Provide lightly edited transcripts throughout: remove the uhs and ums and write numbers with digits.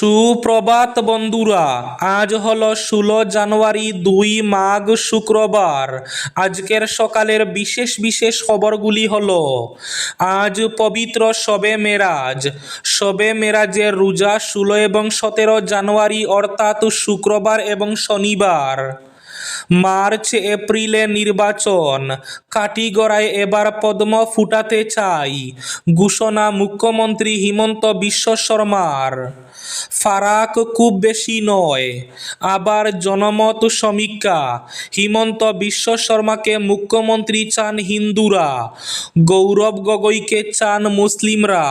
সুপ্রভাত বন্ধুরা, আজ হলো 16 জানুয়ারি 2 মাঘ শুক্রবার। আজকের সকালের বিশেষ বিশেষ খবরগুলি হলো, আজ পবিত্র শবে মেরাজ। শবে মেরাজের রোজা 16 এবং 17 জানুয়ারি অর্থাৎ শুক্রবার এবং শনিবার। মার্চ এপ্রিলে নির্বাচন, কাটিগড়ায় এবার পদ্ম ফুটাতে চাই, ঘোষণা মুখ্যমন্ত্রী হিমন্ত বিশ্ব শর্মার। ফারাক খুব বেশি নয়, আবার জনমত সমীক্ষা, হিমন্ত বিশ্ব শর্মাকে মুখ্যমন্ত্রী চান হিন্দুরা, গৌরব গগৈকে চান মুসলিমরা।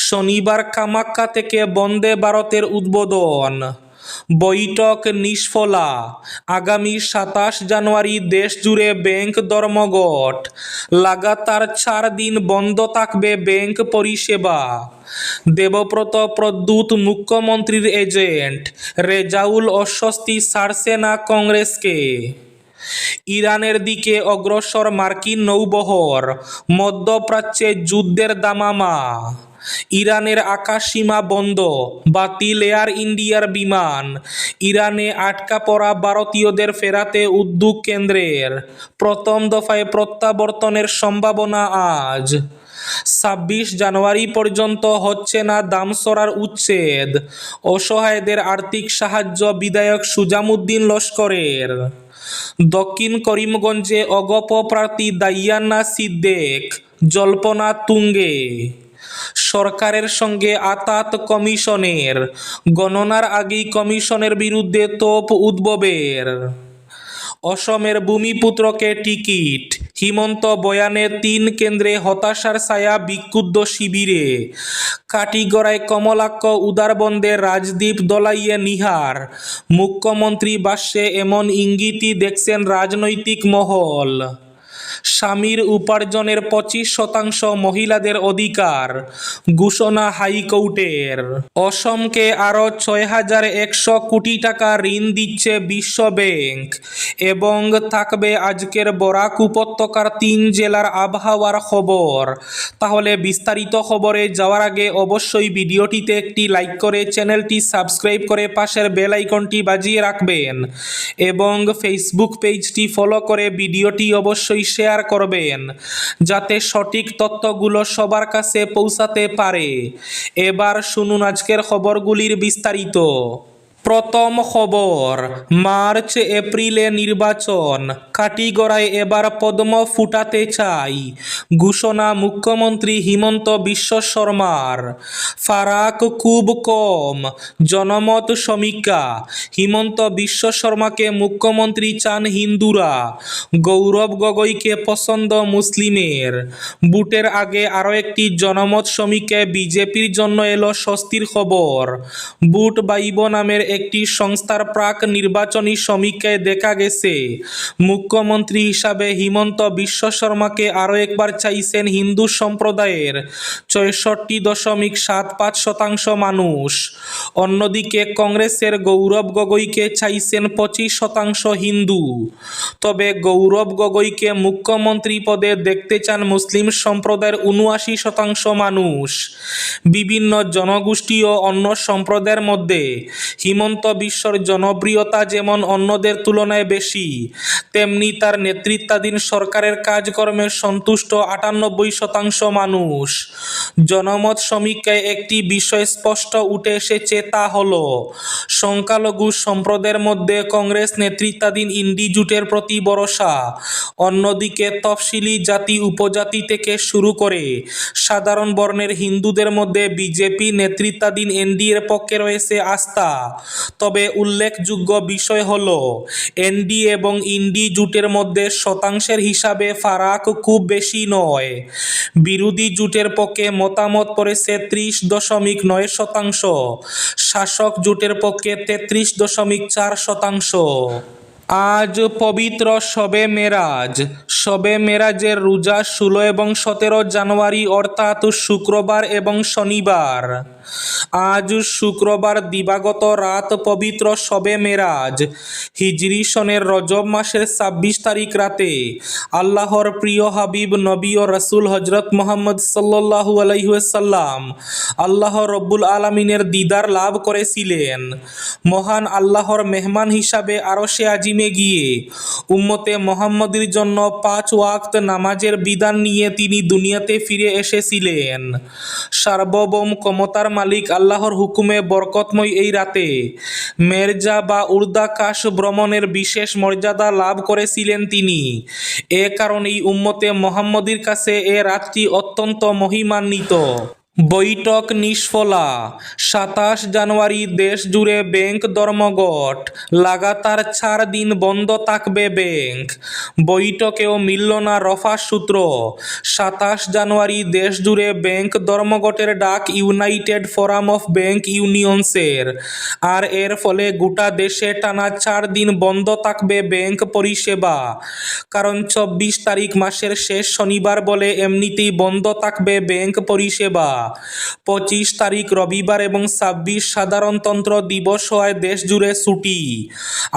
শনিবার কামাখ্যা থেকে বন্দে ভারতের উদ্বোধন, বৈঠক নিষ্ফলা। আগামী 27 জানুয়ারি দেশ জুড়ে ব্যাংক ধর্মঘট, লাগাতার 4 দিন বন্ধ থাকবে ব্যাংক পরিষেবা। দেবব্রত প্রদ্যুৎ মুখ্যমন্ত্রীর এজেন্ট, রেজাউল অস্বস্তি ছাড়ছে না কংগ্রেসকে। ইরানের দিকে অগ্রসর মার্কিন নৌবহর, মধ্যপ্রাচ্যে যুদ্ধের দামামা। ইরানের আকাশসীমা বন্ধ, বাতিল এয়ার ইন্ডিয়ার বিমান। ইরানে আটকা পড়া ভারতীয়দের ফেরাতে উদ্যোগ কেন্দ্রের। প্রথম দফায় প্রত্যাবর্তনের সম্ভাবনা আজ। 26 জানুয়ারি পর্যন্ত হচ্ছে না দামসরার উচ্ছেদ, অসহায়দের আর্থিক সাহায্য বিধায়ক সুজামুদ্দিন লস্করের। দক্ষিণ করিমগঞ্জে অগপ প্রার্থী দাইয়ান্না সিদ্দেক, জল্পনা তুঙ্গে। সরকারের সঙ্গে আতাত কমিশনের, গণনার আগেই কমিশনের বিরুদ্ধে তোপ উদ্ভবের। অসমের ভূমিপুত্রকে টিকিট, হিমন্ত বয়ানে 3 কেন্দ্রে হতাশার ছায়া বিক্ষুব্ধ শিবিরে। কাটিগড়ায় কমলাক্ষ উদারবন্দে রাজদীপ দলাইয়ে নিহার, মুখ্যমন্ত্রী ভাষ্যে এমন ইঙ্গিতই দেখছেন রাজনৈতিক মহল। স্বামীর উপার্জনের 25% মহিলাদের অধিকার, ঘোষণা হাইকোর্টের। অসমকে আরও 6100 কোটি টাকা ঋণ দিচ্ছে বিশ্ব ব্যাংক, এবং থাকবে আজকের বরাক উপত্যকার 3 জেলার আবহাওয়ার খবর। তাহলে বিস্তারিত খবরে যাওয়ার আগে অবশ্যই ভিডিওটিতে একটি লাইক করে চ্যানেলটি সাবস্ক্রাইব করে পাশের বেল আইকনটি বাজিয়ে রাখবেন, এবং ফেসবুক পেজটি ফলো করে ভিডিওটি অবশ্যই শেয়ার করবেন, যাতে সঠিক তথ্যগুলো সবার কাছে পৌঁছাতে পারে। এবার শুনুন আজকের খবরগুলির বিস্তারিত। প্রথম খবর, মার্চ এপ্রিলে নির্বাচন, কাটিগড়ায় এবার পদ্ম ফুটাতে চাই, ঘোষণা মুখ্যমন্ত্রী হিমন্ত বিশ্ব শর্মার। ফারাক খুব কম, জনমত সমীক্ষা, হিমন্ত বিশ্ব শর্মাকে মুখ্যমন্ত্রী চান হিন্দুরা, গৌরব গগৈকে পছন্দ মুসলিমের। ভোটের আগে আরও একটি জনমত সমীক্ষায় বিজেপির জন্য এলো স্বস্তির খবর। ভোট বাইব নামের একটি সংস্থার প্রাক নির্বাচনী সমীক্ষায় দেখা গেছে, মুখ্যমন্ত্রী হিসাবে হিমন্ত বিশ্ব শর্মাকে আরও একবার চাইছেন হিন্দু সম্প্রদায়ের 64.75% মানুষ। অন্যদিকে কংগ্রেসের গৌরব গগৈকে চাইছেন 25% হিন্দু। তবে গৌরব গগৈকে মুখ্যমন্ত্রী পদে দেখতে চান মুসলিম সম্প্রদায়ের 79% মানুষ। বিভিন্ন জনগোষ্ঠী ও অন্য সম্প্রদায়ের মধ্যে হিমন্ত বিশ্বর জনপ্রিয়তা যেমন অন্যদের তুলনায় বেশি, তেমনি তার নেতৃত্বাধীন সরকারের কাজকর্মে সন্তুষ্ট 98% মানুষ। জনমত সমীক্ষায় একটি বিষয় স্পষ্ট উঠে এসেছে, তা হল সংখ্যালঘু সম্প্রদায়ের মধ্যে কংগ্রেস নেতৃত্বাধীন ইন্ডি জোটের প্রতি ভরসা। অন্যদিকে তফসিলি জাতি উপজাতি থেকে শুরু করে সাধারণ বর্ণের হিন্দুদের মধ্যে বিজেপি নেতৃত্বাধীন এনডিএর পক্ষে রয়েছে আস্থা। তবে উল্লেখযোগ্য বিষয় হল, এনডিএ এবং ইন্ডি জোটের মধ্যে শতাংশের হিসাবে ফারাক খুব বেশি নয়। বিরোধী জোটের পক্ষে মতামত পড়েছে 30.9%, শাসক জোটের পক্ষে 33.4%। আজ পবিত্র শবে মেরাজ। শবে মেরাজের রোজা 16 এবং 17 জানুয়ারি অর্থাৎ শুক্রবার এবং শনিবার। আজ শুক্রবার দিবাগত রাত পবিত্র শবে মেরাজ। হিজরি সনের রজব মাসের 26 তারিখ রাতে আল্লাহর প্রিয় হাবিব নবী ও রাসূল হযরত মুহাম্মদ সাল্লাল্লাহু আলাইহি ওয়াসাল্লাম আল্লাহ রব্বুল আলামিনের দিদার লাভ করেছিলেন। মহান আল্লাহর মেহমান হিসাবে আরশে আজিমে গিয়ে উম্মতে মুহাম্মদের জন্য 5 ওয়াক্ত নামাজের বিধান নিয়ে তিনি দুনিয়াতে ফিরে এসেছিলেন। সার্বভৌম ক্ষমতার মালিক আল্লাহর হুকুমে বরকতময় এই রাতে মেরজা বা উর্দাকাশ ভ্রমণের বিশেষ মর্যাদা লাভ করেছিলেন তিনি। এ কারণেই উম্মতে মুহাম্মদের কাছে এ রাতটি অত্যন্ত মহিমান্বিত। বৈঠক নিষ্ফলা। 27 জানুয়ারি দেশ জুড়ে ব্যাংক ধর্মঘট। লাগাতার 4 দিন বন্ধ থাকবে ব্যাংক। বৈঠকেও মিলল না রফা সূত্র। 27 জানুয়ারি দেশ জুড়ে ব্যাংক ধর্মঘটের ডাক ইউনাইটেড ফোরাম অফ ব্যাংক ইউনিয়নসের। আর এর ফলে গোটা দেশে টানা 4 দিন বন্ধ থাকবে ব্যাংক পরিষেবা। কারণ 24 তারিখ মাসের শেষ শনিবার বলে এমনিতেই বন্ধ থাকবে ব্যাংক পরিষেবা। 25 তারিখ রবিবার এবং 26 সাধারণতন্ত্র দিবস হওয়ায় দেশ জুড়ে ছুটি।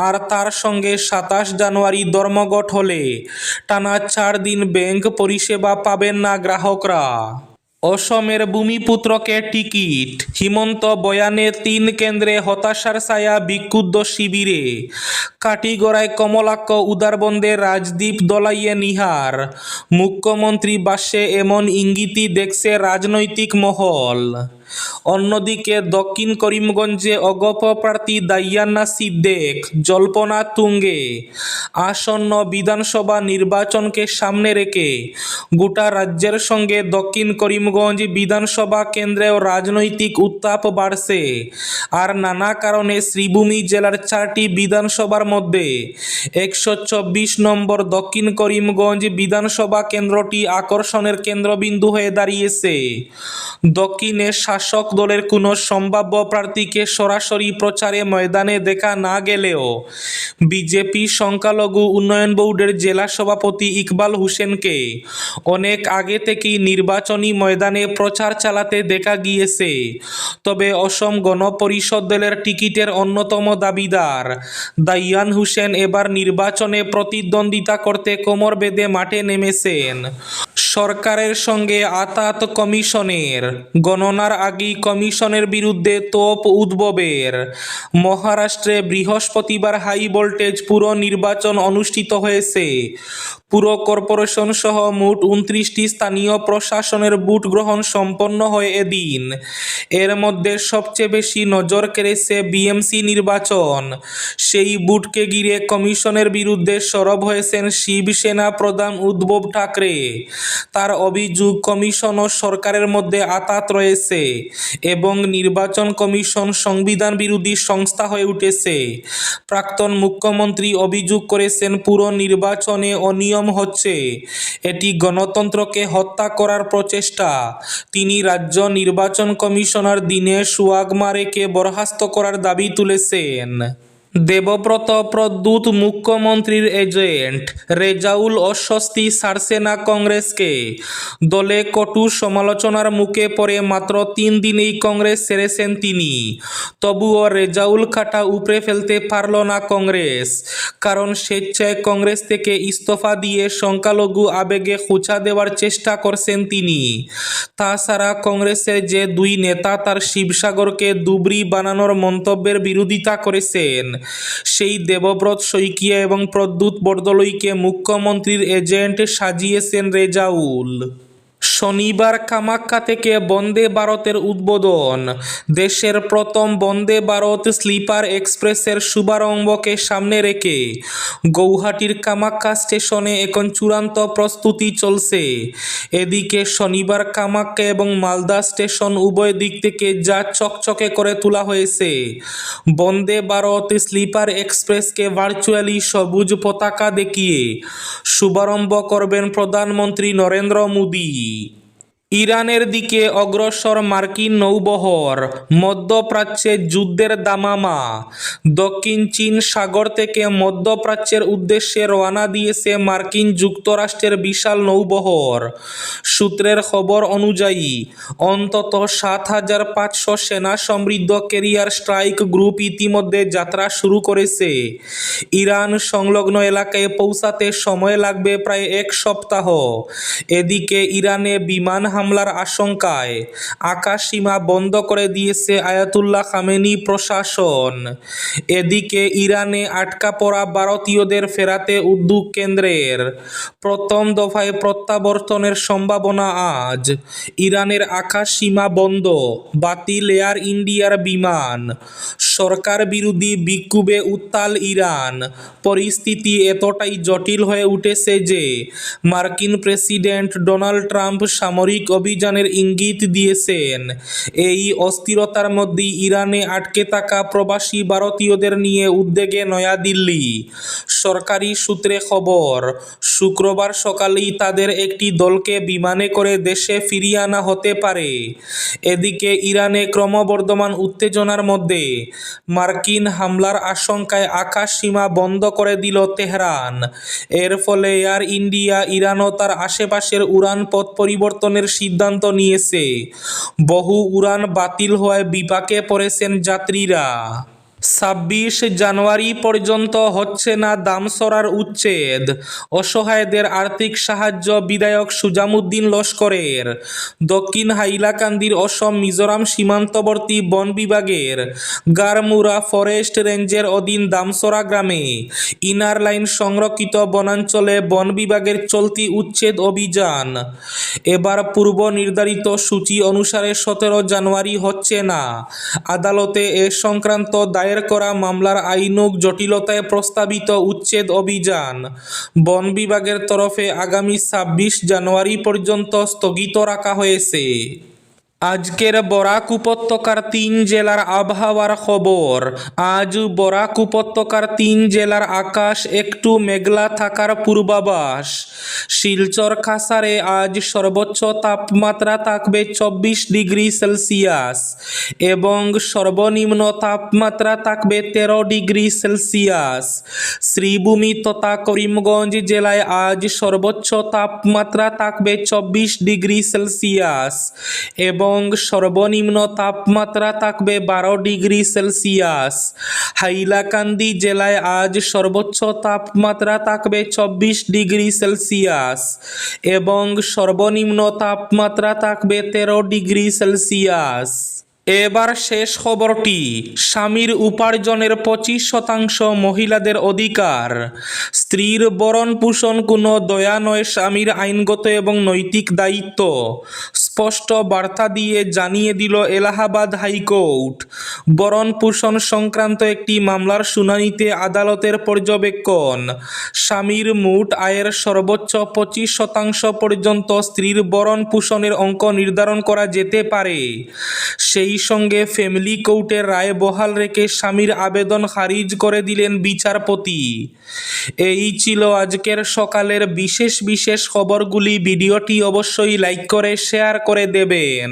আর তার সঙ্গে 27 জানুয়ারি ধর্মঘট হলে টানা 4 দিন ব্যাংক পরিষেবা পাবেন না গ্রাহকরা। অসমের ভূমিপুত্রকে টিকিট। হিমন্ত বয়ানে 3 কেন্দ্রে হতাশার ছায়া বিক্ষুব্ধ শিবিরে। কাটিগড়ায় কমলাক্ষ উদারবন্দে রাজদীপ দলাইয়ে নিহার। মুখ্যমন্ত্রী বাসে এমন ইঙ্গিতই দেখছে রাজনৈতিক মহল। অন্যদিকে দক্ষিণ করিমগঞ্জে অগপ প্রার্থী দাইয়ান্না সিদ্দেক জল্পনা তুঙ্গে। আসন্ন বিধানসভা নির্বাচনকে সামনে রেখে গোটা রাজ্যের সঙ্গে দক্ষিণ করিমগঞ্জ বিধানসভা কেন্দ্রেও রাজনৈতিক উত্তাপ বাড়ছে। আর নানা কারণে শ্রীভূমি জেলার 4টি বিধানসভার মধ্যে 124 নম্বর দক্ষিণ করিমগঞ্জ বিধানসভা কেন্দ্রটি আকর্ষণের কেন্দ্রবিন্দু হয়ে দাঁড়িয়েছে। দক্ষিণে শাসক দলের কোনো সম্ভাব্য প্রার্থীকে সরাসরি প্রচারে ময়দানে দেখা না গেলেও বিজেপি সংখ্যালঘু উন্নয়ন বোর্ডের জেলা সভাপতি ইকবাল হোসেনকে অনেক আগে থেকেই নির্বাচনী ময়দানে প্রচার চালাতে দেখা গিয়েছে। তবে অসম গণপরিষদ দলের টিকিটের অন্যতম দাবিদার দাইয়ান হোসেন এবার নির্বাচনে প্রতিদ্বন্দ্বিতা করতে কোমর বেঁধে মাঠে নেমেছেন। সরকারের সঙ্গে আতাত কমিশনের। গণনার আগেই কমিশনের বিরুদ্ধে তোপ উদ্ভবের। মহারাষ্ট্রে বৃহস্পতিবার হাই ভোল্টেজ পুর নির্বাচন অনুষ্ঠিত হয়েছে। পুর কর্পোরেশন সহ মোট 29টি স্থানীয় প্রশাসনের ভোট গ্রহণ সম্পন্ন হয় এদিন। এর মধ্যে সবচেয়ে বেশি নজর কেড়েছে বিএমসি নির্বাচন। সেই ভোটকে ঘিরে কমিশনের বিরুদ্ধে সরব হয়েছেন শিবসেনা প্রধান উদ্ধব ঠাকরে। তার অভিযোগ কমিশন ও সরকারের মধ্যে আঁতাত রয়েছে এবং নির্বাচন কমিশন সংবিধান বিরোধী সংস্থা হয়ে উঠেছে। প্রাক্তন মুখ্যমন্ত্রী অভিযোগ করেছেন পুরো নির্বাচনে অনিয়ম হচ্ছে। এটি গণতন্ত্রকে হত্যা করার প্রচেষ্টা। তিনি রাজ্য নির্বাচন কমিশনার দীনেশ ওয়াঘমারেকে বরখাস্ত করার দাবি তুলেছেন। দেবব্রত প্রদ্যুৎ মুখ্যমন্ত্রীর এজেন্ট। রেজাউল অস্বস্তি ছাড়ছে না কংগ্রেসকে। দলে কটু সমালোচনার মুখে পড়ে মাত্র 3 দিনেই কংগ্রেস ছেড়েছেন তিনি। তবুও রেজাউল কাটা উপড়ে ফেলতে পারল না কংগ্রেস। কারণ স্বেচ্ছায় কংগ্রেস থেকে ইস্তফা দিয়ে সংখ্যালঘু আবেগে খোঁচা দেওয়ার চেষ্টা করছেন তিনি। তাছাড়া কংগ্রেসের যে 2 নেতা তার শিবসাগরকে দুবরি বানানোর মন্তব্যের বিরোধিতা করেছেন, সেই দেবব্রত শইকিয়া এবং প্রদ্যুৎ বরদলৈকে মুখ্যমন্ত্রীর এজেন্ট সাজিয়েছেন রেজাউল। শনিবার কামাখ্যা থেকে বন্দে ভারতের উদ্বোধন। দেশের প্রথম বন্দে ভারত স্লিপার এক্সপ্রেসের শুভারম্ভকে সামনে রেখে গৌহাটির কামাখ্যা স্টেশনে এখন চূড়ান্ত প্রস্তুতি চলছে। এদিকে শনিবার কামাখ্যা এবং মালদা স্টেশন উভয় দিক থেকে যা চকচকে করে তোলা হয়েছে। বন্দে ভারত স্লিপার এক্সপ্রেসকে ভার্চুয়ালি সবুজ পতাকা দেখিয়ে শুভারম্ভ করবেন প্রধানমন্ত্রী নরেন্দ্র মোদী। ইরানের দিকে অগ্রসর মার্কিন নৌবহর, মধ্যপ্রাচ্যে যুদ্ধের দামামা। দক্ষিণ চীন সাগর থেকে মধ্যপ্রাচ্যের উদ্দেশ্যে রওনা দিয়েছে মার্কিন যুক্তরাষ্ট্রের বিশাল নৌবহর। সূত্রের খবর অনুযায়ী অন্তত ৭,৫০০ সেনা সমৃদ্ধ ক্যারিয়ার স্ট্রাইক গ্রুপ ইতিমধ্যে যাত্রা শুরু করেছে। ইরান সংলগ্ন এলাকায় পৌঁছাতে সময় লাগবে প্রায় এক সপ্তাহ। এদিকে ইরানে বিমান হামলার আশঙ্কায় আকাশসীমা বন্ধ করে দিয়েছে আয়াতুল্লাহ খামেনি প্রশাসন। এদিকে ইরানে আটকা পড়া ভারতীয়দের ফেরাতে উদ্যোগ কেন্দ্রের। প্রথম দফায় প্রত্যাবর্তনের সম্ভাবনা আজ। ইরানের আকাশসীমা বন্ধ, বাতিল এয়ার ইন্ডিয়ার বিমান। সরকার বিরোধী বিক্ষোভে উত্তাল ইরান। পরিস্থিতি এতটাই জটিল হয়ে উঠেছে যে মার্কিন প্রেসিডেন্ট ডোনাল্ড ট্রাম্প সামরিক অভিযানের ইঙ্গিত দিয়েছেন। এই অস্থিরতার মধ্যেই ইরানে আটকে থাকা প্রবাসী ভারতীয়দের নিয়ে উদ্বেগে নয়াদিল্লি। সরকারি সূত্রে খবর, শুক্রবার সকালেই তাদের একটি দলকে বিমানে করে দেশে ফিরিয়ে আনা হতে পারে। এদিকে ইরানে ক্রমবর্ধমান উত্তেজনার মধ্যে মার্কিন হামলার আশঙ্কায় আকাশসীমা বন্ধ করে দিল তেহরান। এর ফলে এয়ার ইন্ডিয়া ইরান ও তার আশেপাশের উড়ান পথ পরিবর্তনের সিদ্ধান্ত নিয়েছে। বহু উড়ান বাতিল হওয়ায় বিপাকে পড়েছেন যাত্রীরা। ২৬ জানুয়ারি পর্যন্ত হচ্ছে না দামসরার উচ্ছেদ। অসহায়দের আর্থিক সাহায্য বিধায়ক সুজামুদ্দিন লস্করের। দক্ষিণ হাইলাকান্দির অসম মিজোরাম সীমান্তবর্তী বন বিভাগের গারমুরা ফরেস্ট রেঞ্জের অধীন দামসরা গ্রামে ইনার লাইন সংরক্ষিত বনাঞ্চলে বন বিভাগের চলতি উচ্ছেদ অভিযান। এবার পূর্ব নির্ধারিত সূচি অনুসারে ১৭ জানুয়ারি হচ্ছে না। আদালতে এ সংক্রান্ত দায়ের করা মামলার আইনক জটিলতায় প্রস্তাবিত উচ্ছেদ অভিযান বন বিভাগের তরফে আগামী ২৬ জানুয়ারি পর্যন্ত স্থগিত রাখা হয়েছে। আজকের বরাক উপত্যকার ৩ জেলার আবহাওয়ার খবর। আজ বরাক উপত্যকার ৩ জেলার আকাশ একটু মেঘলা থাকার পূর্বাভাস। শিলচর কাছাড়ে আজ সর্বোচ্চ তাপমাত্রা থাকবে ২৪ ডিগ্রি সেলসিয়াস এবং সর্বনিম্ন তাপমাত্রা থাকবে ১৩ ডিগ্রি সেলসিয়াস। শ্রীভূমি তথা করিমগঞ্জ জেলায় আজ সর্বোচ্চ তাপমাত্রা থাকবে ২৪ ডিগ্রি সেলসিয়াস এবং সর্বনিম্ন তাপমাত্রা থাকবে ১২ ডিগ্রি সেলসিয়াস। হাইলাকান্দি জেলায় আজ সর্বোচ্চ তাপমাত্রা থাকবে ২৪ ডিগ্রি সেলসিয়াস এবং সর্বনিম্ন তাপমাত্রা থাকবে ১৩ ডিগ্রি সেলসিয়াস। এবার শেষ খবরটি। স্বামীর উপার্জনের ২৫% মহিলাদের অধিকার। স্ত্রীর ভরণ পোষণ কোনো দয়া নয়, স্বামীর আইনগত এবং নৈতিক দায়িত্ব। স্পষ্ট বার্তা দিয়ে জানিয়ে দিল এলাহাবাদ হাইকোর্ট। ভরণ পোষণ সংক্রান্ত একটি মামলার শুনানিতে আদালতের পর্যবেক্ষণ, স্বামীর মোট আয়ের সর্বোচ্চ ২৫% পর্যন্ত স্ত্রীর ভরণ পোষণের অঙ্ক নির্ধারণ করা যেতে পারে। সেই সঙ্গে ফ্যামিলি কোর্টের রায় বহাল রেখে স্বামীর আবেদন খারিজ করে দিলেন বিচারপতি। এই ছিল আজকের সকালের বিশেষ খবরগুলি। ভিডিওটি অবশ্যই লাইক করে শেয়ার করে দেবেন।